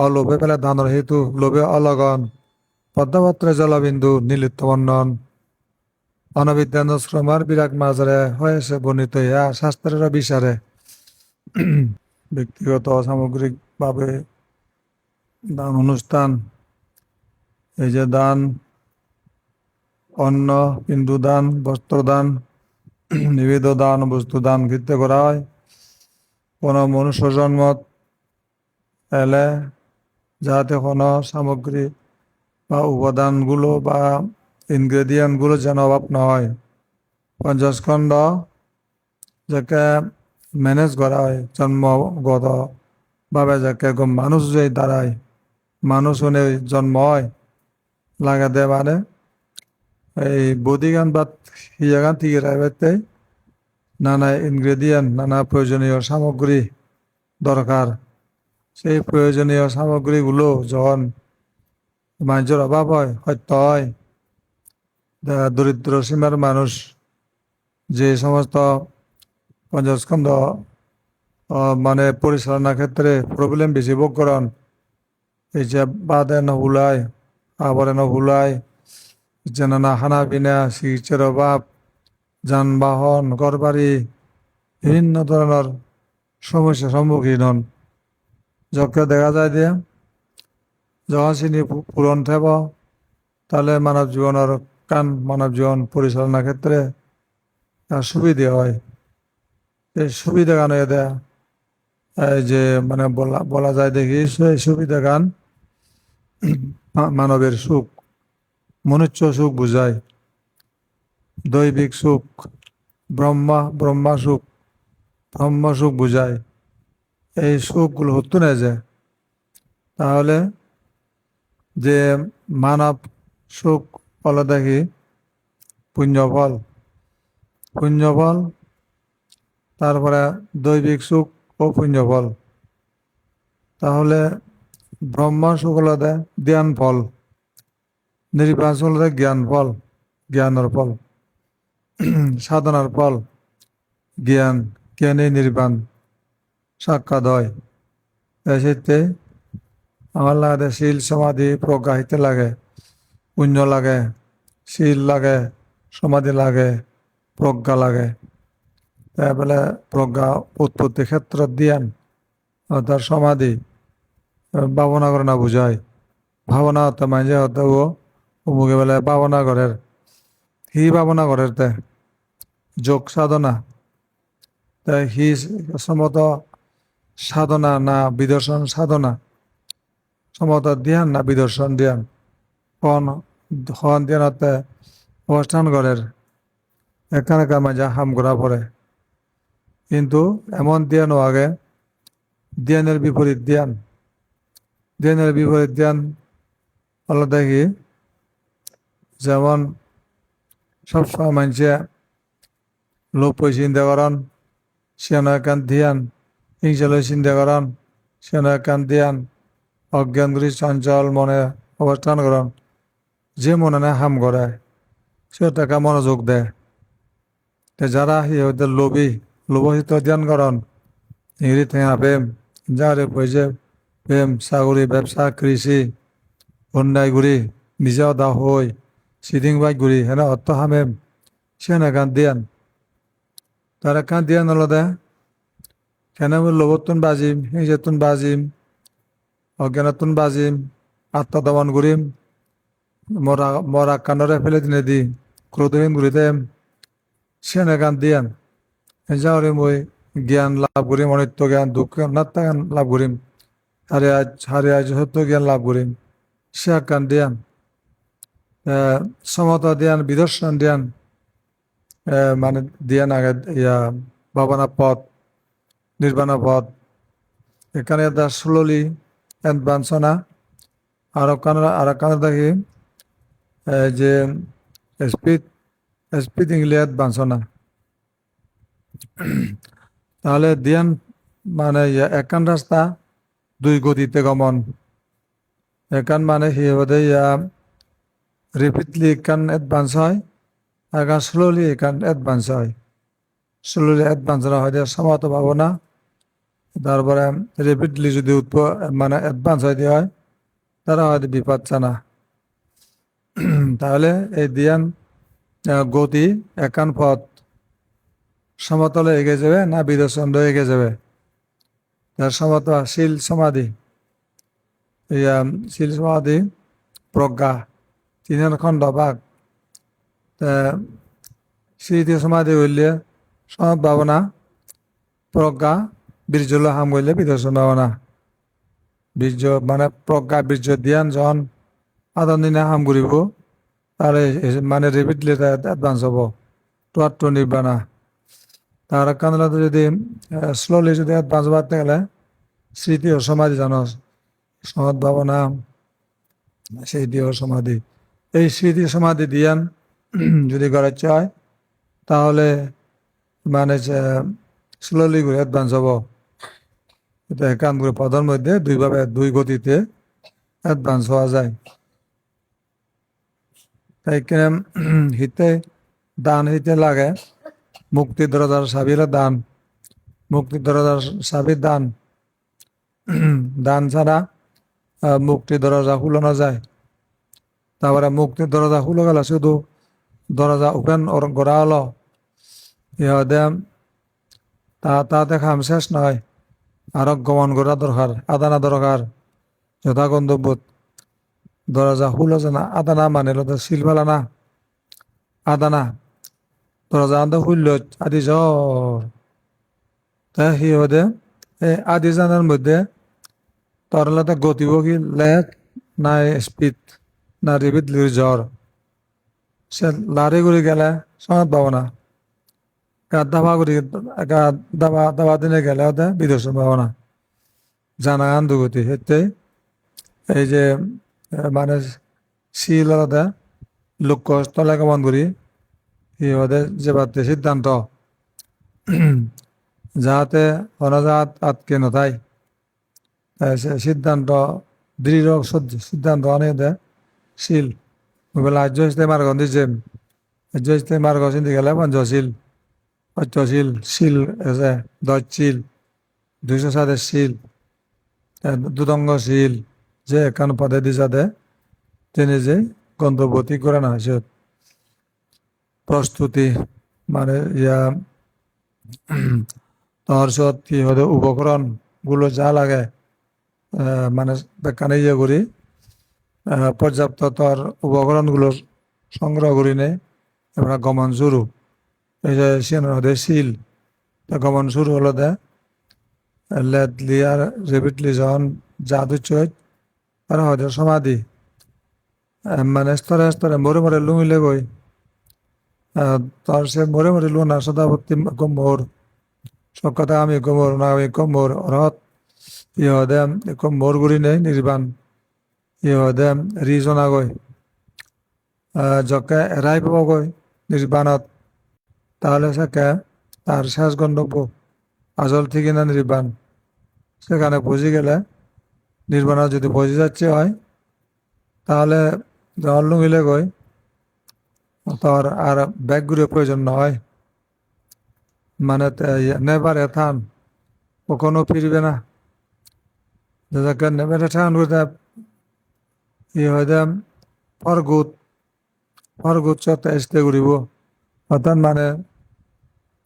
অলোভে পেলে দানর হেতু লোভে অলগন পদ্মপত্রে জলবিন্দু নীলিত্যবর্ণন অনবিদ্যান শ্রমার বিরাগ মাজরে হয়েছে বর্ণিত ইহা শাস্ত্রের বিচারে ব্যক্তিগত সামগ্রিকভাবে দান অনুষ্ঠান, এই যে দান, অন্ন, পিণ্ডদান, বস্ত্রদান, নিবেদ দান, বস্তু দান কৃত্য করা হয়। কোনো মনুষ্য জন্ম এলে যাতে কোনো সামগ্রী বা উপাদানগুলো বা ইনগ্রেডিয়েন্টগুলো যেন অভাব না হয়, পঞ্চস্কন্ধ যাকে ম্যানেজ করা হয় জন্মগত ভাবে, যাকে মানুষ যে দাঁড়ায় মানুষ হলে জন্ম হয় লাগাতে পারে এই বদিগান বা হিয়াগান থেকে রাখতে নানা ইনগ্রেডিয়েন্ট, নানা প্রয়োজনীয় সামগ্রী দরকার। সেই প্রয়োজনীয় সামগ্রীগুলো যখন মানুষের অভাব হয়, সত্য হয়, দরিদ্র সীমার মানুষ যে সমস্ত পঞ্চস্কন্ধ মানে পরিচালনার ক্ষেত্রে প্রবলেম বেশি ভোগ করেন, এই যে বাদে নহুলায়, আবরে নহুলায়, যে নানা খানা পিনা, চিকিৎসার অভাব, যানবাহন, ঘরবাড়ি, বিভিন্ন ধরনের সমস্যার সম্মুখীন হন। যখন দেখা যায় যে যখন চিনি পূরণ থাকব, তাহলে মানব জীবনের মানব জীবন পরিচালনার ক্ষেত্রে সুবিধা হয়। এই সুবিধা গান দেয়া এই যে মানে বলা বলা যায় দেখি, সেই সুবিধা গান মানবের সুখ, মনুষ্য সুখ বুঝায়, দৈবিক সুখ, ব্রহ্মা সুখ, ব্রহ্ম সুখ বুঝায়। এই সুখগুলো হতো না যে, তাহলে যে মানব সুখ বলে দেখি পুণ্যফল, পুণ্যফল, তারপরে দৈবিক সুখ ও পুণ্যফল। তাহলে ব্রহ্ম সুখ হলো জ্ঞান ফল, নির্বাণ হলো জ্ঞান ফল, জ্ঞানের ফল, সাধনার ফল জ্ঞান, জ্ঞানে নির্বাণ সাক্ষাৎ হয়। সেতে আমার লাগে শীল সমাধি প্রজ্ঞা হইতে লাগে, পুণ্য লাগে, শীল লাগে, সমাধি লাগে, প্রজ্ঞা লাগে। তাই বলে প্রজ্ঞা উৎপত্তি ক্ষেত্র দিয়ান অর্থাৎ সমাধি ভাবনা করে না বুঝায়। ভাবনা হতে মাঝে হতে ও অমুকে বেলে ভাবনা করের, হি ভাবনা করের তে যোগ সাধনা, তাই হি সমত সাধনা না বিদর্শন সাধনা, সমত ধ্যান না বিদর্শন ধ্যান, কোন হন ধ্যানতে অবস্থান করের এখানে মাঝে হাম করা পড়ে। কিন্তু এমন ধ্যানও আগে, ধ্যানের বিপরীত ধ্যান, ধ্যানের বিপরীত ধ্যান হলো দেখি যেমন সবসময় মানুষে লোভ পই চিন্তা করেন, সেন একান ধ্যান, হিংসালয় চিন্তা করেন, সেন একান ধ্যান, অজ্ঞান গুলি চঞ্চল মনে অবস্থান করেন। যে মনে না হাম করে সে টাকা মনোযোগ দেয়। যারা হইতে লোভী, লোভহিত ধ্যান করেন, ইংরি থেঙা প্রেম, যারে পয়সে প্রেম, চাকরি, ব্যবসা, কৃষি, অন্যায় গুড়ি, নিজে দা হই, সিদিং বাই গুড়ি, হেনা অর্থ হামেম, সে না গান দিয়ান। তারা কান দিয়ান হলো দে, কেন লোভতুন বাজিম, হিংসাতুন বাজিম, অজ্ঞানাতুন বাজিম, আত্মা দমন করিম, মরা কান্ডরে ফেলে দিনে দি, ক্রোধহীন ঘুরি দেম, সে না গান দিয়ান। যাওয়ারে মই জ্ঞান লাভ করিম, অনিত্য জ্ঞান, দুঃখ নাত্তা জ্ঞান লাভ করিম, হারে আজ সত্য জ্ঞান লাভ করিম, সে গান দিয়ান। সমতা ধ্যান, বিদর্শন ধ্যান, মানে ধ্যান আগে ইয়া ভাবনা পথ, নির্বাণা পথ, এখানে স্লোলি অ্যাডভান্স না। আর কানে দেখি যে স্পিড, স্পিড ইংলি অ্যাডভান্স না। তাহলে ধ্যান মানে একান রাস্তা দুই গতিতে গমন, একান মানে হিসেবে রিপিটলি একান অ্যাডভান্স হয়, আর স্লোলি একান অ্যাডভান্স হয়। স্লোলি অ্যাডভান্স হয় সমত ভাবনা তারপরে রেপিডলি যদি মানে অ্যাডভান্স হইতে হয় তারা হয়তো বিপদ না। তাহলে এই ধ্যান গতি একান পথ সমতলে এগিয়ে যাবে না বিদর্শন এগিয়ে যাবে, তার সমতল শিল সমাধি, শিল সমাধি প্রজ্ঞা তিনের খণ্ড ভাগ। স্মৃতি সমাধি হইলে সমাধ ভাবনা প্রজ্ঞা বীর্য হাম হইলে বিদর্শন ভাবনা। বীর্য মানে প্রজ্ঞা বীর্য ধ্যান যখন আদান দিনে হাম ঘুরিব তাহলে মানে রেপিডলি অ্যাডভান্স হব টু নির্বাণা। তার কারণে যদি স্লোলি যদি অ্যাডভান্স বাড়তে গেলে স্মৃতি ও সমাধি জানো সমাধ ভাবনা স্মৃতি ও সমাধি, এই স্মৃতি সমাধি ধ্যান যদি করার হয় তাহলে মানে স্লোলি করে অ্যাডভান্স হব। এটা একান করে পদের মধ্যে দুই গতিতে অ্যাডভান্স হওয়া যায়। তাই হিতে দান হিতে লাগে মুক্তি দরজার সাবির দান, মুক্তি দরজার সাবির দান। দান ছাড়া মুক্তি দরজা খুলানো যায়। তারপরে মুক্তির দরজা খুলে গেল শুধু দরজা ওপেন করা হলো ইহদে তাতে খাম শেষ নয়, আরো গমন করা দরকার, আদানা দরকার যথা গন্তব্য। দরজা খুলে না আদানা মানে শিল ফেলা না, আদানা দরজা আনতে খুলল আদি জ্বর। তাই সি হদে এই আদি জানার মধ্যে তরলতে গতিব কি লেখ না স্পিড না রিপিট লির জ্বর, সে লারি করে গেলে সমাজ পাবো না। দাবা করি দাবা দিনে গেলে ওতে বিদর্শন পাবো না। জানা আন্দুগতি সেটাই এই যে মানে শিল আলাদা লক্ষ্য স্থলে গমন করি ওদের যে বাদে সিদ্ধান্ত যাহাতে অনাজাত আটকে নথায় সিদ্ধান্ত দৃঢ় সিদ্ধান্ত অনেক শিল বলে আর্য ইস্তে মার্গ দিছে আর্য ইস্তে মার্গ চিন্তি গেলে পঞ্চশীল পঞ্চশীল শিল আছে 10 শিল 207 শিল দুদঙ্গ শিল যে একান পদে দিছাতে তিনি যে গন্তব্যতি করে না হয়েছে প্রস্তুতি মানে তারপর কি হতে উপকরণ গুলো যা লাগে মানে বেকানে করি পর্যাপ্ত তার উপকরণ গুলো সংগ্রহ করি নেই এবার গমন শুরু। এই যে হতে শিল গমন শুরু হলো দে লেট লিয়ার রেপিডলি যখন জাদু চৈত আর হয়তো সমাধি মানে স্তরে স্তরে মরে মরে লুমিলে গই তার সে মরে মরে লু না সদাপত্তি গম্ভর সব কথা আমি গমর না আমি গম্ভর অরহত ইহদে গম্ভর গুড়ি নেই নির্বাণ ইহদে রিজনা গই যকে এৰাই পাব গই নির্বাণত তাহলে সেকে তার শেষ গন্তব্য আসল ঠিকই না নির্বাণ সেখানে পৌঁছে গেলে নির্বাণত যদি পৌঁছে যাচ্ছে হয় তাহলে জল লুঙিলে গই তোর আর ব্যাগ ঘুরে প্রয়োজন নয় মানে নেবার এথান কখনো ফিরবে না নেবার এথান ই হয়তো ফরগুত চতে স্টে করিব অর্থাৎ মানে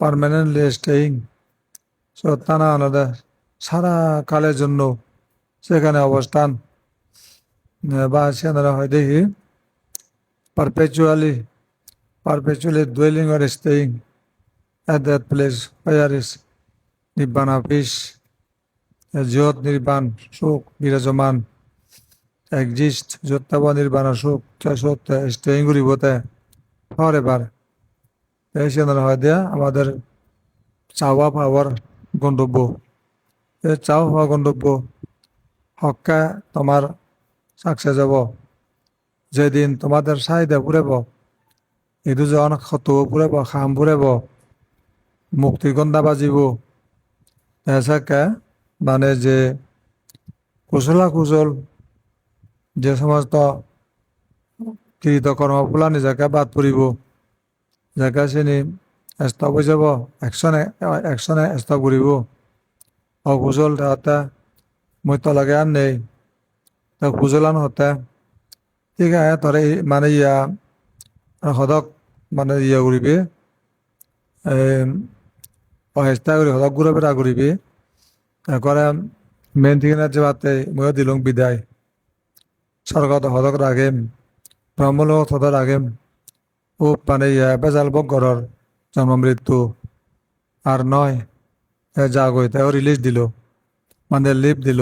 পারমানেন্টলি স্টেইং তা না আলাদা সারা কালের জন্য সেখানে অবস্থান বা সেখানে হয় দেখি perpetually dwelling or staying at that place where is Nibbana peace, Jyot Nirban, সুখ বিরাজমান exist, Jyottava Nirbana সুখ সত্য staying করিবতে forever। এই সেখানে হয় দেয়া আমাদের চাওয়া পাওয়ার গন্তব্য, এই চাওয়া পাওয়া গন্তব্য হক্কা তোমার সাকসেস হব যেদিন তোমাদের চাহিদা পুরেব এই দুজন ক্ষত পুরেব খাম পুরেব মুক্তির গন্ধা বাজিব এসাকে মানে যে কুশল যে সমস্ত কৃতকর্ম ফুলা নিজেকে বাদ পড়িব যাকে চিনি স্তপ হৈ যাব একশনে স্তপ কৰিব অকুশল হতে মই তলাকে আর নেই তা কুশলান হতে ঠিক আছে তোর মানে ইয়া সদক মানে ইয়া করিবি অহেস্তা করি সদক ঘুরে বেড়া করিবি তারপরে মেন থেকে যে বাতে মই দিলুম বিদায় স্বর্গত সদক রাখিম ব্রহ্মলোক সদক রাখিম ও মানে ইয়া বেজাল বগরের জন্ম মৃত্যু আর নয় যা গই তাও রিলিজ দিল মানে লিভ দিল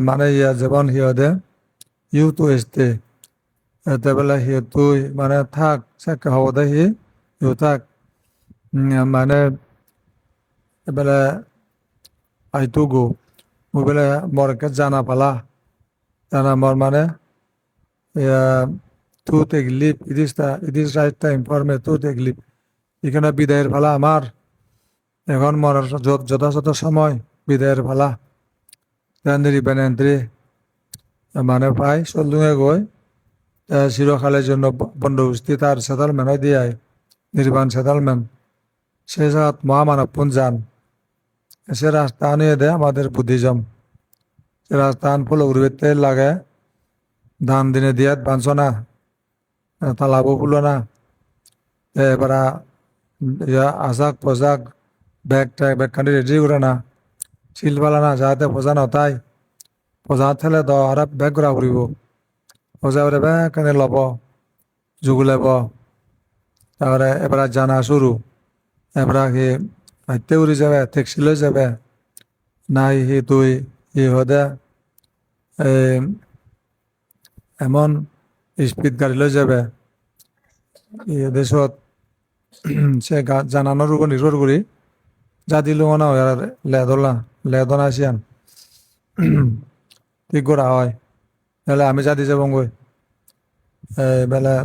মানে ইয়া যেমন সিহঁতে ইউতো এসতে তেবেলা সি তুই মানে থাক চেকা হব দে ইউ থাক মানে এবেলা আইতু গো মই বেলা মরকে জানা পালা জানা মর মানে to take leave it is right time for me to take leave এখানে বিদায়ের পালা আমার এখন মরার যথাযথ সময় বিদায়ের পালা নিরিবেনেন্দ্রি মানে পাই চলুঙে গৈ চিরকালের জন্য বন্দোবস্তি তার সেটেলমেন্ট হয় দিয়ে নির্বাণ সেটেলমেন্ট সে জায়গা মহামানবপুঞ্জ যান সে রাস্তা আনিয়ে দেয় আমাদের বুদ্ধিজম সে রাস্তা আন ফলো করবে লাগে ধান দিনে দিয়াত বাঁধছ না তালাবো ফুলো না এবার আজাক পোজাক ব্যাগ ট্যাগ ব্যাগ খান্ডি রেডি করে না শিল পালা না যাতে পোজা নতাই পোজা থেলে দ আর ব্যাগ ঘুরা ফুরিব পোজা করে ব্যাগ কানে লব জুগুলাব তারপরে এবার জানা শুরু এবার কি হাইতে উড়ি যাবে ট্যাক্সি লই যাবে নাই সি তুই ই হদে এমন স্পিড গাড়ি লই যাবে দেশত সে জানানোর উপর নির্ভর করি যা দিল না হয় আর লেদনা আসিয়ান ঠিক করা হয় তাহলে আমি যা দিয়ে যাব গই বেলা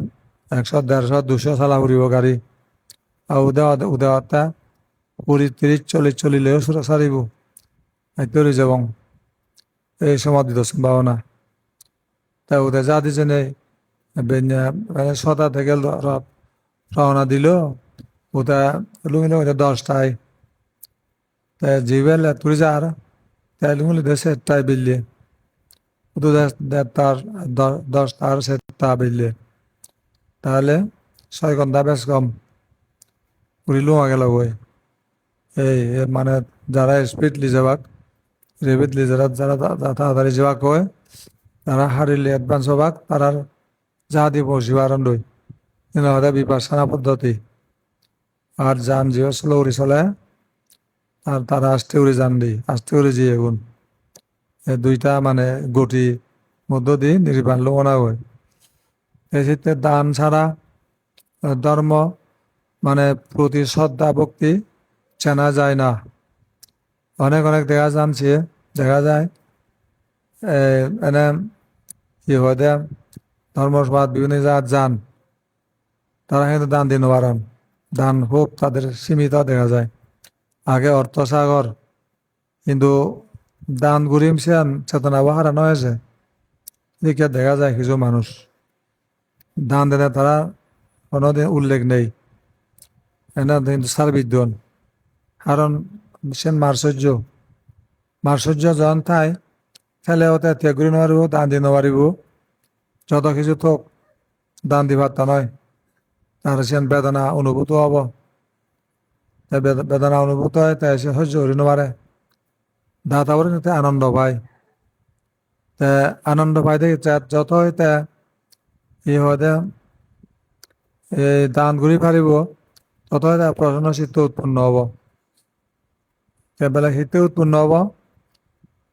100 150 200 চালা ফুরিব গাড়ি আর উদয়তা 20 30 40 চলিলেও সারিব আইতে যাব এই সময় দিত সম্ভাবনা তা উদয় যা দিছে নেই মানে 6টা থেকে রওনা দিল ওটা লুঙ্গিল 10টায় তা জিবেল তুই যা আর তাই লুঙ্গিল 7টায় বিললে তো তার 10টা আর 7টা বিললে তাহলে 6 ঘন্টা বেশ কম উড়িলুম গেল বই এই মানে যারা স্পিডলি যাবাক রেপিডলি যারা যারা তাড়াতাড়ি যাবাক হয় তারা হারিলে অ্যাডভান্স হবাক তারা যা দিব শিবারণ দই হতে বিপাশনা পদ্ধতি আর যান যে স্লো উড়ি চলে আর তারা আস্তে উড়ি যান দি আস্তে উড়ি যেয়ে গুণ এই দুইটা মানে গতি মধ্য দিয়ে নির্বাণ লোনা হয় এই ক্ষেত্রে দান ছাড়া ধর্ম মানে প্রতি শ্রদ্ধা ভক্তি চেনা যায় না অনেক দেখা যায় এনে কি হয় দে ধর্মসভাত বিভিন্ন জায়গা যান তারা কিন্তু দান দিন পারেন দান খুব তাদের সীমিত দেখা যায় আগে অর্থসাগর কিন্তু দান ঘুরিম সেন চেতনা হারানো হয়েছে দিকে দেখা যায় কিছু মানুষ দান দিলে তারা কোনোদিন উল্লেখ নেই এনে কিন্তু সার্বিক দন কারণ সেন মার্সর্য যখন থাই ফেলে ওতে ত্যাগ করি নোৱাৰিব দান দি নোৱাৰিব যত কিছু থোক দান দিবার তা নয় তার সেন বেদনা অনুভূত হব বেদনা অনুভূত হয় তাই সে সহ্য করি নোৱাৰে দাতা বলে আনন্দ পায় তে আনন্দ পাই দেখি যত হইতে ই হতে এই দান ঘুরি পারিব তত হইতে প্রসন্ন চিত্ত উৎপন্ন হব বেলা শীতে উৎপন্ন হব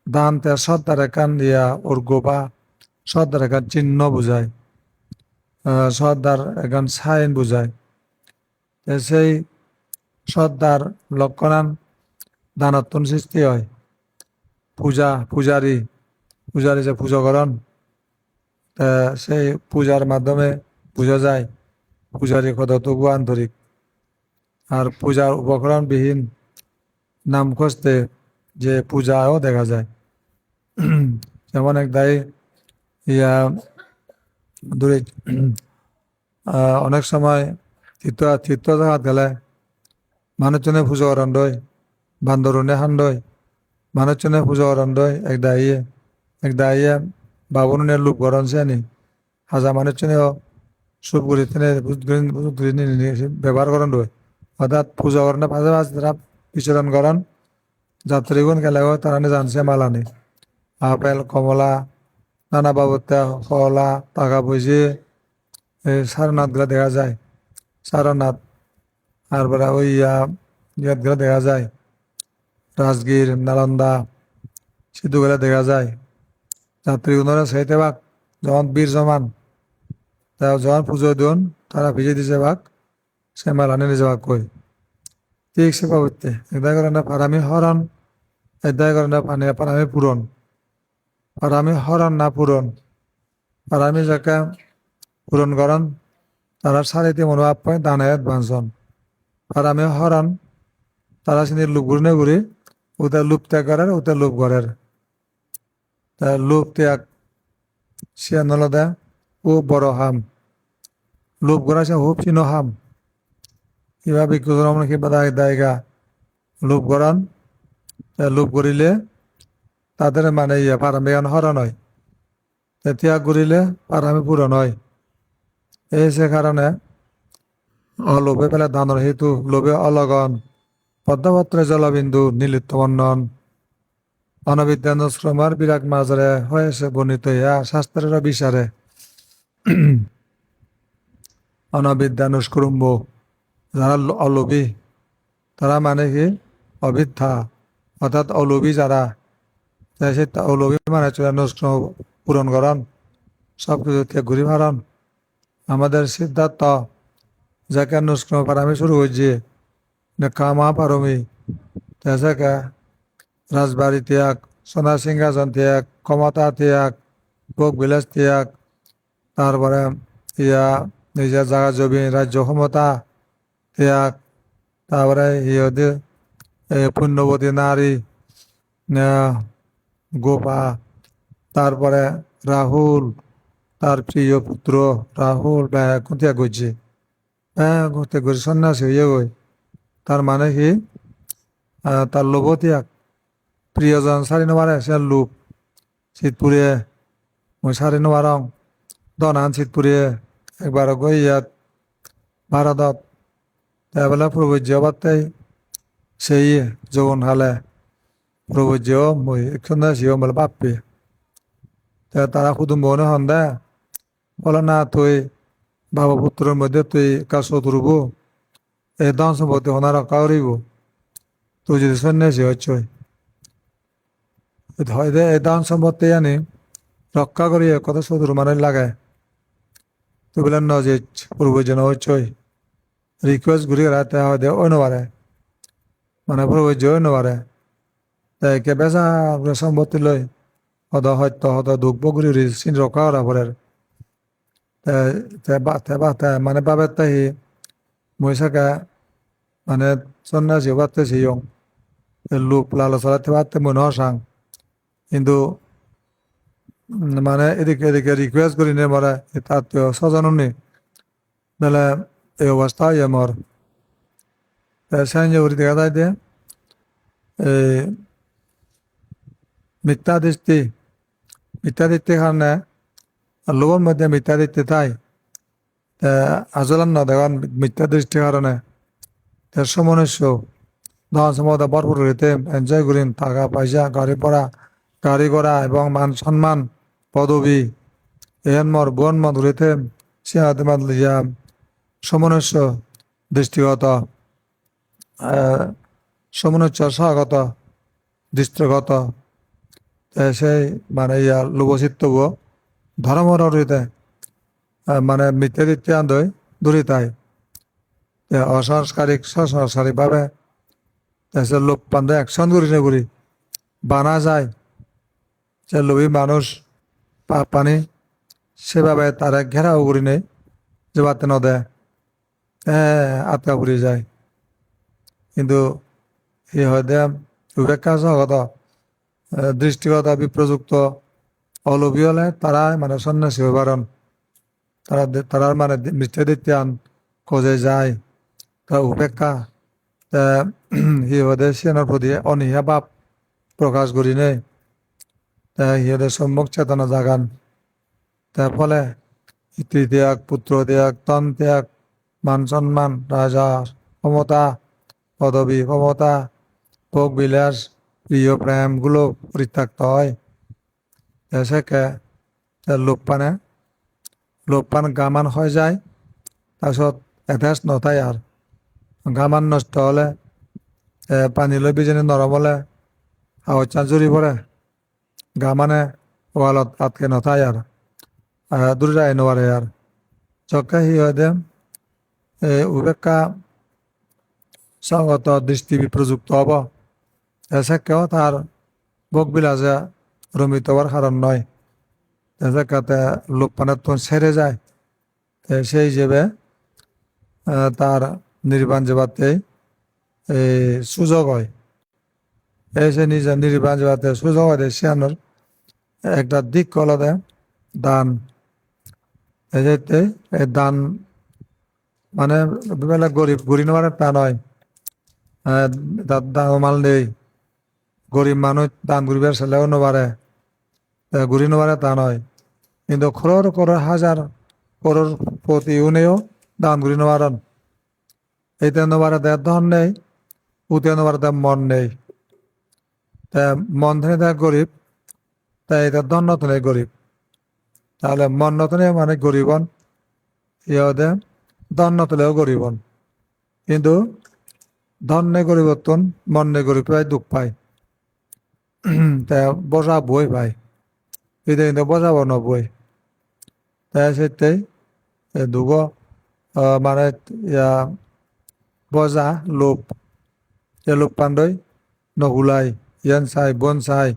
দান তে শ্রদ্ধার একান দিয়া অর্ঘ্য বা শ্রদ্ধার একান চিহ্ন বুঝায় শ্রদ্ধার একান সাইন বুঝায় সেই শ্রদ্ধার লক্ষণান দানাত্মন সৃষ্টি হয় পূজারী যে পূজা করেন সেই পূজার মাধ্যমে বোঝা যায় পূজারী কতটুকু আন্তরিক আর পূজার উপকরণবিহীন নাম খুঁজতে যে পূজাও দেখা যায় যেমন এক দায়ী দূরে অনেক সময় তীর্থ জায়গাত গেলে মানুষজনে পুজো করেন দই বান্দরুনে হান্ডই মানুষজনে পূজা করন্দই এক দাইয়ে বাবুনে লুপ গরন সেনি হাজা মানুষজনে সব ঘুরি তেনে ব্যবহার করেন রই অর্থাৎ পূজা করেন পাশে পাশে তারা বিচরণ করেন যাত্রীগুণ গেলে তারা জানছে মালানি আপেল কমলা নানা বাবদটা কলা টাকা পয়সা সারনাথ গুলা দেখা যায় সারনাথ আর পরে ওই ইয়াতগুলো দেখা যায় রাজগীর নালন্দা সিদ্ধুগুলা দেখা যায় যাত্রীগুণরা সেইতে বাক যখন বীর জমান যখন পুজো দিন তারা ভিজে দিছে বাক সে মালানি নিজে বাক কই ঠিক সে পাবতে একদায় করে না পারামি হরণ একদায় করে না পারামি পূরণ পারামি হরণ না পূরণ পারামি যাকে পূরণ করেন তারা সারিতে মনোভাব পায় দানায়াত বাঞ্চন পারামি হরণ তারা সিনি লুপ ঘুরে ঘুরে ওটা লুপ ত্যাগ করার ওটা লুপ করার লুপ ত্যাগ সে নলদা ও বড় হাম লুপ করা সে হুপ চিনো হাম কিবা বিকুজরম কিবা দায়গা লুপ করান লুপ করিলে তাদের মানে পারামি হরণ হয় ত্যাগ করিলে পারামি পূরণ হয় এই সে কারণে অলোভে পেলে দানর হেতু লোভে অলগন পদ্মপত্রে জলবিন্দু নীলিত্ববর্ণন অনবিদ্যানুশ্রমার বিরাট মাজরে হয়েছে বর্ণিত ইয়া শাস্ত্রের বিচারে অনবিদ্যানুষ্কুম্ভ যারা অলোভী তারা মানে কি অবিদ্যা অর্থাৎ অলোভী যারা সে অলোভী মানে চলে নুষ্ক্রম পূরণ করেন সব কিছু ঘুরি মারন আমাদের সিদ্ধার্থ যাকে নুষ্ক্রম পারামি শুরু হয়েছে কামা পারমি তাকে রাজবাড়ি ত্যাগ সোনা সিংহাসন ত্যাগ ক্ষমতা ত্যাগ ভোগ বিলাস ত্যাগ তারপরে নিজের জায়গা জমি রাজ্য ক্ষমতা ত্যাগ তারপরে পুণ্যবতী নারী গোপা তারপরে রাহুল তার প্রিয় পুত্র রাহুল ত্যাগ করছে ত্যাগ করে সন্ন্যাসী হয়ে গই তার মানে কি তার লোভ ত্যাগ প্রিয়জন সারি নবারে সে লোভ শীতপুরিয়ে মই সারি নবারং দনান শীতপুরিয়ে একবার গই ইয়াত ভারতত তাইবেলা প্রবজ্য বার্তাই সেই যৌন হালে প্রবজ্য মই সন্ন্যাসীও বলে বাপ্পি তারা কুটুম্বনে হন দে বলে না তুই বাবা পুত্রের মধ্যে তুই কাজ শত্রুব এই ধন সম্পত্তি হনা রক্ষা করিব তুই যদি সন্ন্যাসী হচ্ছই হয় দে এই ধন সম্পত্তি আনি রক্ষা করি কত শত্রু মানে লাগে তুই বলেন ন যে পূর্বজন হচ্ছই রিকোয়েস্ট ঘুরি রাতে হয় দে ওই নবারে মানে পূর্বজ ওই নবারে তাই কে বেচা সম্পত্তি লই হদ সত্য হদ দুখ বগুড়ি চিন রক্ষা করা পরে মানে বাবে তাই মই সাকা মানে সন্ন্যাসী বাড়তে সিয়ং লোক লালসাতে বাড়তে মনে হসাং কিন্তু মানে এদিকে এদিকে রিকোয়েস্ট করি নে মরা তার সজানো নি বেলে এই অবস্থা হয় আমার সাইন করি দেখা যায় যে মিথ্যা দৃষ্টি কারণে লোকের মধ্যে মিথ্যা দৃষ্টি তাই আজলান না দেখান মিথ্যা দৃষ্টির কারণে সমনুষ্য ধন সম্পদ ভরপুর হইতে এনজয় করেন টাকা পয়সা গাড়ি ঘোড়া এবং মান সম্মান পদবী এনমর বনমত হইতে সিংহাতিমাত লিয়া সমনুষ্য দৃষ্টিগত সমনুচ্চ স্বাগত দৃষ্টিগত সেই মানে লোভচিত্তব ধর্মর হইতে মানে মিথ্যা দিতে আন্দোই দূরে তাই অসংস্কারিক ভাবে লোক পান্ডে অ্যাকশন করি বানা যায় যে লোভী মানুষ পানি সেভাবে তারা ঘেরাও করি নেই যে বাতে নদে আটকা পড়ে যায় কিন্তু এই হয়তো উপেক্ষা সহগত দৃষ্টিগত বিপ্রযুক্ত অলভী হলে তারা মানে সন্ন্যাসী হয়ে পারেন তারা মানে মিথ্যা দিতে আন খোঁজে যায় তারা উপেক্ষা তা সিহঁতে চিয়ানৰ প্ৰতি অনীহা ভাৱ প্ৰকাশ কৰি নেই তা সিহঁতে সম্যক চেতনা জাগান তার ফলে স্ত্রী ত্যাগ পুত্র ত্যাগ তন ত্যাগ মান সম্মান রাজার ক্ষমতা পদবী ক্ষমতা ভোগ বিলাস প্রিয় প্রেমগুলো পরিত্যক্ত হয় এসেকে লোকপান গামান হয়ে যায় তাৰপিছত এড্ৰেছ নথায় আর গামান নষ্ট হলে পানী লৈ বিজনী নৰম হলে হাওয়াত চান জুৰি পৰে গা মানে ৱালত আটকে নথায় আর দূরে যায় নোৱাৰে আর চকে সিহঁতে উপেক্ষা সংগত দৃষ্টি বিপ্রযুক্ত হব এসেকেও তার ভোগবিলাসে রমিত হওয়ার কারণ নয় এসেকাতে লোকপানের তো ছেড়ে যায় সেই হিসেবে তার নির্বাণ যাবাতে সুযোগ হয় এসে নিজের নির্বাণ যাবাতে সুযোগ হয় সিয়ানোর একটা দিক হলো দান এই দান মানে বেলা গরিব গড়ি নেওয়ার তা নয় দান মাল নেই গরিব মানুষ দান গরিবের ছেলেও নবারে ঘুরি নেওয়ারে তা নয় কিন্তু করোড় হাজার করোড় প্রতি উনেও দান ঘুরি নেওয়ারন এইতে নেওয়ারে দেয় ধন নেই উতে নেওয়ারে দেয় মন নেই তা মন থেকে দেয় গরিব তাই এটা ধন নতুন গরিব তাহলে মন নতুন মানে গরিবন ইহদে ধন নতুলেও গরিবন কিন্তু ধন নে গরিবতন মন নে গরিব পাই দুঃখ পায় তা বসা বই পায় এটা কিন্তু বসাব নবই তাই সেটাই দুগ মানে বজা লোভ লোভ পাণ্ডই নহুলাই ইয়ান চাই বন চাই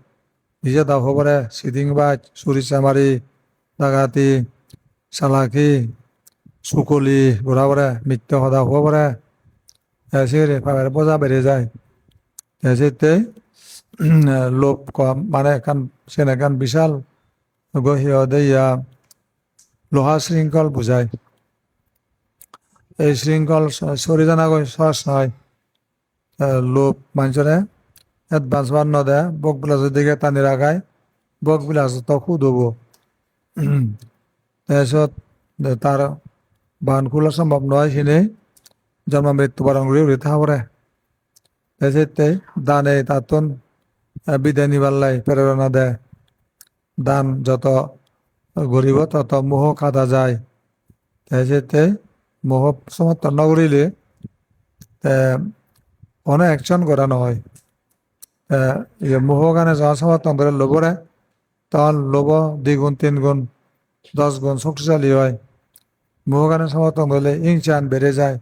নিজে দাও হবরে সিদিংবাজ চুরি চামারি ডাকাতি চালাকি চুকলি ঘূৰাবৰে মিথ্যা সদা হ'ব পাৰে সিগরে বজা বেড়ে যায় সেটাই লোভ কম মানে সেনেকান বিশাল সিহঁতে লোহা শৃংখল বুঝায় এই শৃংখল চৰি জানাকৈ সহজ নহয় লোভ মানুষরে বাঁচবার নদে বক বিলাসের দিকে টানি রাখায় বক বিলাস তো খুদ হব তাৰপিছত তার বান খোলা সম্ভব নয় সিনে জন্ম মৃত্যুবরণ করে উড়ে থাকবে সেটাই দানে তাতন বিদায় নিবার লাই প্রেরণা দেয় দান যত গরিব তত মোহ কাটা যায় সেটাই মোহ সমর্থন নকরিলে অনেক অ্যাকশন করা নহয় মোহ গানে যখন সমর্থন করে লোভরে তখন লোভ 2 গুণ 3 গুণ 10 গুণ শক্তিশালী হয় মোহ গানে সমর্থন করলে হিংসান বেড়ে যায়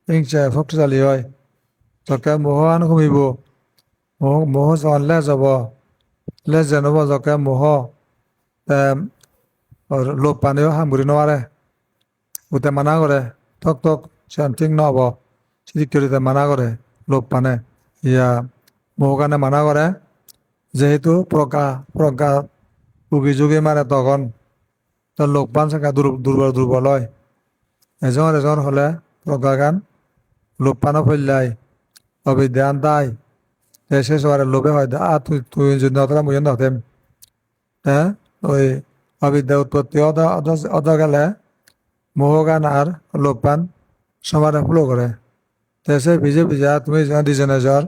হিংসা শক্তিশালী হয় যকে মোহান কমিব মোহ যখন লেজ হব লেজ জানব যকে মোহ লোভ পানীও সামৰি নোৱাৰে গোটে মানা কৰে ঠক ঠিক নহব চিকিউৰিটি মানা কৰে লোভ পানে মোহ কাৰণে মানা কৰে যেহেতু প্ৰজ্ঞা উগি যুগি মাৰে তখন তো লোভ পান চাকা দুর্বল হয় এজন হলে প্রজ্ঞা গান লোভ পানো ফেললাই অবিদ্যান তাই শেষ হওয়ার লোভে হয় তুই যদি নতরা মুই নতেম হ্যাঁ ওই অবিদ্যা উৎপত্তি অদ গেলে মোহগান আর লোভ পান সমানে ফ্লো করে সে ভিজে তুমি দুজনে জ্বর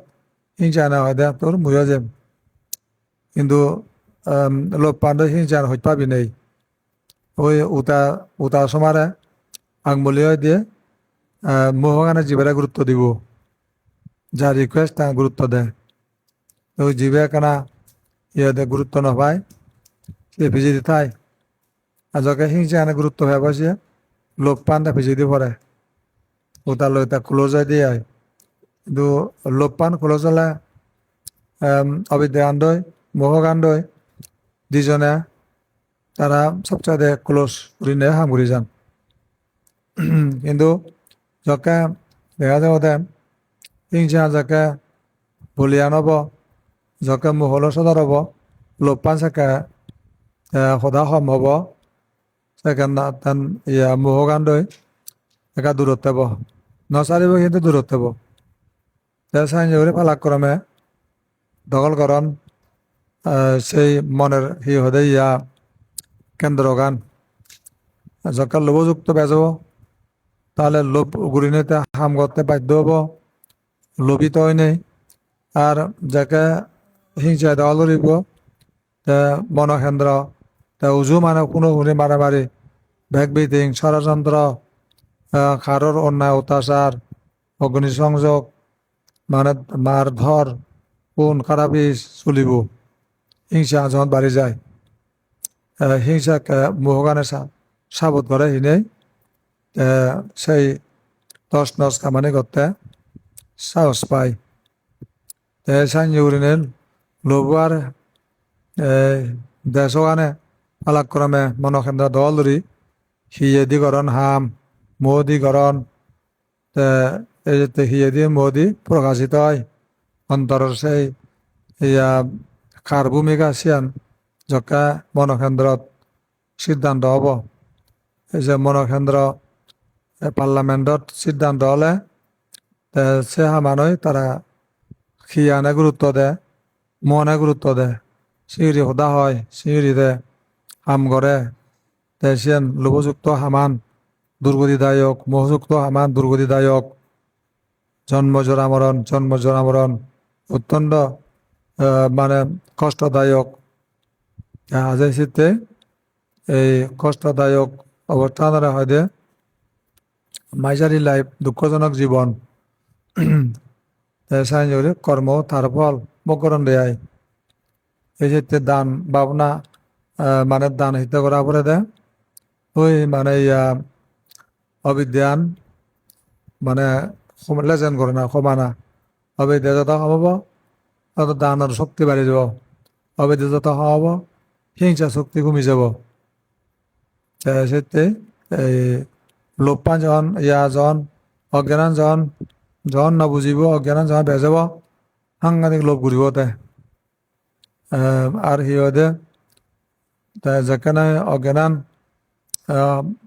হিংসা না হয় দে তোর মুইও যেম কিন্তু লোভ পান হিংসা হইতে পাবি নেই ওই উতা সমারে আঙুলি দিয়ে মোহগানে জীবেরা গুরুত্ব দিব যা রিকোয়েস্ট তা গুরুত্ব দেয় ওই জীবে কেনা গুরুত্ব না পায় সে ভিজে দি থাই আর যকে হিংসা আনে গুরুত্ব হয়ে বসে লোভ পানটা ভিজে দিয়ে পড়ে ওটা লই তা ক্লোজ হয়ে দিয়ে কিন্তু লোভ পান ক্লোজ হলে অবিদ্যা আন্দোয় মোহগান্ডয় দুজনে তারা সবচেয়ে ক্লোজ ঋণে হামগুড়ি যান কিন্তু যকে দেখা যাব হিংসা যাকে বলিয়ান হব যকে মোহল সদর হব লোভ পান চাকে সদা সম হব চাকে মোহগান্ডই একা দূরত হব নচাৰিব কিন্তু দূরত হব সাইনজুরি পালাক্রমে দখলকরণ সেই মনের হদে ইয়া কেন্দ্রগান যখন লোভযুক্ত বেজব তাহলে লোভ গুরিনেতে হাম করতে বাধ্য হব লোভিত হয় নেই আর যাকে হিংসায় দেওয়া ধরিব মনকেন্দ্র উজু মানে কোনো মারামারি ভেগ বিধিং ষড়যন্ত্র কারোর অন্যায় অত্যাচার অগ্নিসংযোগ মানে মারধর কোন খারাপি চলিব হিংসা যখন বাড়ি যায় হিংসাকে মোহগানে সাবত করে হিনে সেই তস নস কামানি করতে সাহস পায় সাইনজুরিনের লোভার দেশগানে পালাক্রমে মনকেন্দ্র দল ধরি হিয়েদিকরণ হাম মোদিকরণ হিয়েদি মোদি প্রকাশিত হয় অন্তরের সেই ইয়া খার ভূমিকা সিয়ান যকা মনকেন্দ্রত সিদ্ধান্ত হব এই যে মনকেন্দ্র পার্লামেন্টত সিদ্ধান্ত হলে সে হামানই তারা খিয়ানে গুরুত্ব দেয় মনে গুরুত্ব দেয় সিঁড়ি সদা হয় সিঁড়ি দে হাম করে সিয়ান লোভযুক্ত হামান দুর্গতিদায়ক মোহযুক্ত হামান দুর্গতিদায়ক জন্মজরা মরণ অত্যন্ত মানে কষ্টদায়ক আজের শীতে এই কষ্টদায়ক অবস্থানরা হয় দে মাইজারি লাইফ দুঃখজনক জীবন সাইনজুরি কর্ম তার ফল বকরণ দেয় এই যে দান ভাবনা মানে দান হিতে করা পরে দে ওই মানে ইয়া অবিদ্যান মানে লেজেন করে না কমানা অবিদ্যা যত কমাব তত দানের শক্তি বাড়ি যাব অবিদ্যা যত কমাব হিংসা শক্তি কমি যাব সেতে এই লোপান যখন অজ্ঞান যখন নবুজিব অজ্ঞান যখন বেজাব সাংঘাতিক লোভ ঘুরিব আর সিহঁতে যেখানে অজ্ঞান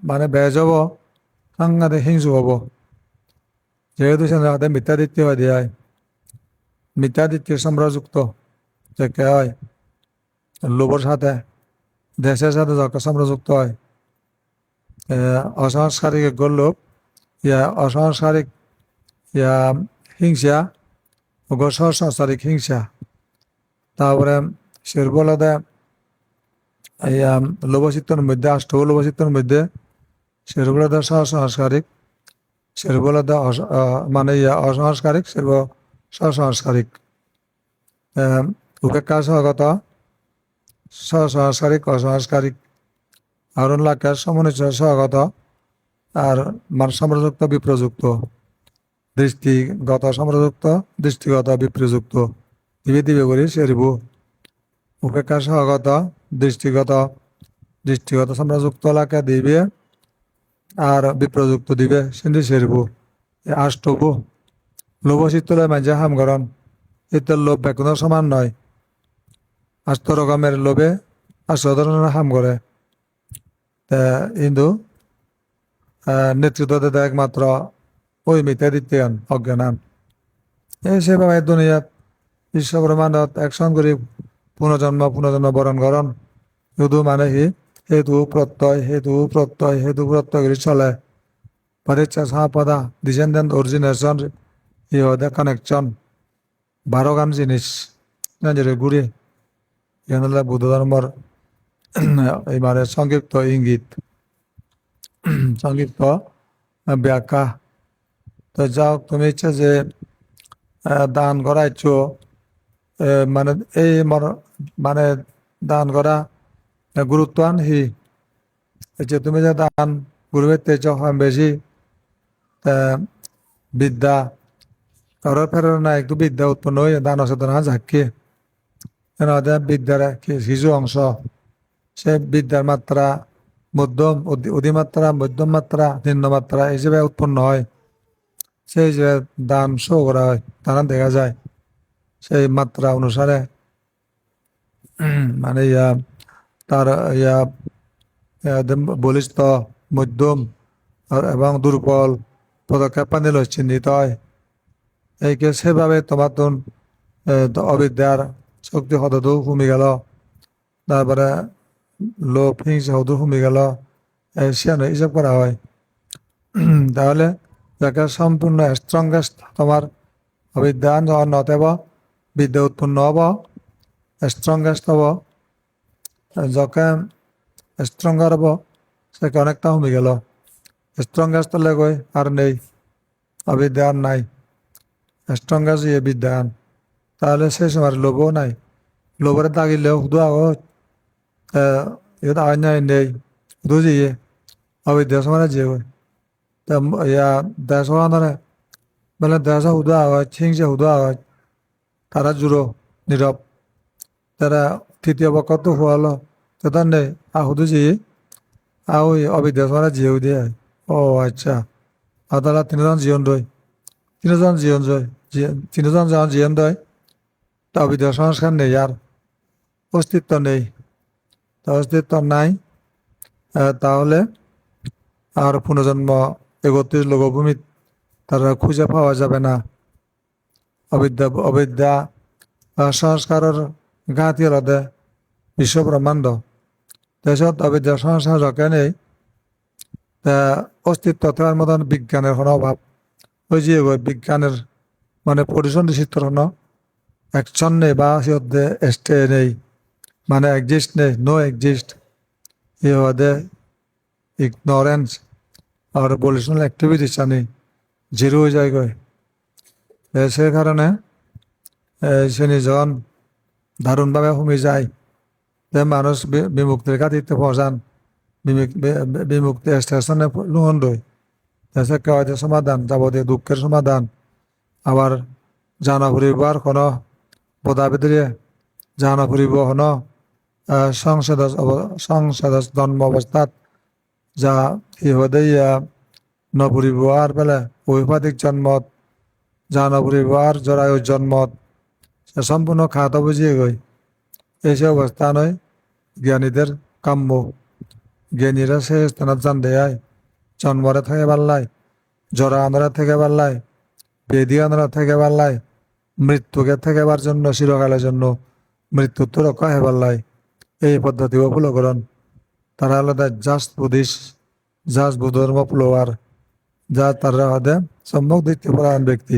মানে বেজাব সাংঘাতিক হিংসু হব যেহেতু সে মিথ্যাদিত্য হয় দেয় মিথ্যাদিত্যের সম্রাযুক্ত যে হয় লোভের সাথে দেশের সাথে যখন সম্রাযুক্ত হয় অসংস্কারিক লোভ ইয়া অসংস্কারিক ইয়া হিংসা সংসারিক হিংসা তারপরে সের বলতে ইয়া লোভচিত্তর মধ্যে লোভচিত্তর মধ্যে সের বলতে সংস্কারিক সের বলতে মানে ইয়া অসংস্কারিক সের সংস্কারিক উপেক্ষা সহগত সংস্কারিক অসংস্কারিক আর লাখের সমন্বয় সহগত আর মান সম্প্রযুক্ত বিপ্রযুক্ত দৃষ্টিগত সম্প্রযুক্ত দৃষ্টিগত বিপ্রযুক্ত দিবে দিবে করি সেরিব উপেক্ষা সহগত দৃষ্টিগত সম্প্রযুক্ত লাখে দিবে আর বিপ্রযুক্ত দিবে সিন্ধি সেরিব আষ্টব লোভচিত্তলে মাঝে হাম গরম এটার লোভ বেকুন সমান নয় 8 রকমের লোভে 8 ধরনের হাম করে কিন্তু নেতৃত্ব দেয় একমাত্র ওই মিথ্যা দিতেন অজ্ঞানান এই সেভাবে দুনিয়াত বিশ্ব ব্রহ্মাণ্ডত একসঙ্গ করে পুনর্জন্ম বরণ করণ শুধু মানে কি হেতু প্রত্যয় করে চলে পরিচ্ছা সাপদা ডিসেন্ডেন্ট অরিজিনেশন ইহদে কানেকশন 12 গান জিনিস ঘুরে এখানে বুদ্ধ ধর্মর এবারে সংক্ষিপ্ত ইঙ্গিত সংক্ষিপ্ত ব্যাখ্যা তো যাও তুমি ইচ্ছা যে দান করাইছ মানে এই মানে দান করা গুরুত্ব আনহি যে তুমি যে দান গুরুত্ব বেশি বিদ্যা কারোর প্রেরণা একটু বিদ্যা উৎপন্ন হয়ে দান অচেতনা ঝাঁকি বিদ্যার কিছু অংশ সে বিদ্যার মাত্রা মধ্যম অধিমাত্রা মধ্যম মাত্রা নিম্ন মাত্রা হিসেবে উৎপন্ন হয় সেই যে দান শো করা হয় দান দেখা যায় সেই মাত্রা অনুসারে মানে তার বলিষ্ঠ মধ্যম এবং দুর্বল পদক্ষেপ নিলে চিহ্নিত হয় এইকে সেভাবে তোমার তো অবিদ্যার শক্তি হতো কমে গেল, তারপরে লোভ হিংসা হতো কমে গেল, সিয়ানো এইসব করা হয়। তাহলে যাকে সম্পূর্ণ স্ট্রংগেস্ট তোমার অবিদ্যান যখন নতেব বিদ্যা উৎপন্ন হব, স্ট্রংগেস্ট হব, যকে স্ট্রঙ্গার হব সেকে অনেকটা কমে গেল। স্ট্রংগেস্ট হলে কই আর নেই, অবিদ্যা আর নাই, স্ট্রংগেস্ট ইয়ে বিদ্যান। তাহলে সেই সময় লোভও নাই, লোভরে তাগিলেও শুধু আগত এটা আইন নাই নেই, শুধু যে অবিদ্যা সময় যে তা ইয়া দেশ ধরে বেলে দেশ শুধু আওয়াজ হিংসা শুধু আওয়াজ, তারা জুড়ো নীরব, তারা তৃতীয় পক্ষ তো হওয়ালো তার নেই আহুদু যে ওই অবিদ্যা সময় জিও দিয়ে। ও আচ্ছা, আদালত তিনজন জীবন রয়, তিনজন জীবন জয়, তিনজন যখন জীবন দেয় তা অবিদ্যা সংস্কার নেই, আর অস্তিত্ব নেই। তা অস্তিত্ব নাই, তাহলে আর পুনর্জন্ম 31 লোকভূমিত তারা খুঁজে পাওয়া যাবে না। অবিদ্যা সংস্কারের ঘাটি হলদে বিশ্ব ব্রহ্মাণ্ড, দেশত অবিদ্যা সংস্কার যকে নেই, তা অস্তিত্ব থাকার মতন বিজ্ঞানের কোনো অভাব। ওই যে বিজ্ঞানের মানে পরিসংখ্যান চিত্র অ্যাকশন নেই বা সিদ্ধে স্টে নেই, মানে এক্সিস্ট নেই, নো এক্সিস্ট, এ হদে ইগনোরেন্স আর পলিউশনাল অ্যাক্টিভিটিস নেই, জিরো হয়ে যায় গয়। সে কারণে সে নিজন দারুণভাবে কমে যায়, যে মানুষ বিমুক্তির কাটিতে পৌঁছান, বিমুক্তি স্টেশনে লুহন রই, দেশে কেওয়াতে সমাধান, যাবতীয় দুঃখের সমাধান। আবার জানা ফুরিব আর কোনো বোধা ভিতরে জানা ফুরিব কোনো সংসদ জন্ম অবস্থাত যা ইহদে নপুরিব আর বেলে ঐপাধিক জন্মত, যা নপুরিব আর জরায়ু জন্মত, সে সম্পূর্ণ খাতা বুঝিয়ে গই। এই অবস্থা নয় জ্ঞানীদের কাম্য। জ্ঞানীরা সে স্থানত জান দেয় জন্মরে থেকে পাল্লাই, জরা আন্ধারা থেকে পাল্লাই, বেদি আন্ধারা থেকে পাল্লাই, মৃত্যুকে থেকেবার জন্য চিরকালের জন্য মৃত্যু তো রক্ষা হে পাল্লাই। এই পদ্ধতিও ফলো করেন। তারা আলাদা জাস্ট বুদ্ধিস্ট, জাস্ট বুদ্ধর্ম ফলোয়ার, যা তারা হদে সম্যক দিতে পরায়ণ ব্যক্তি।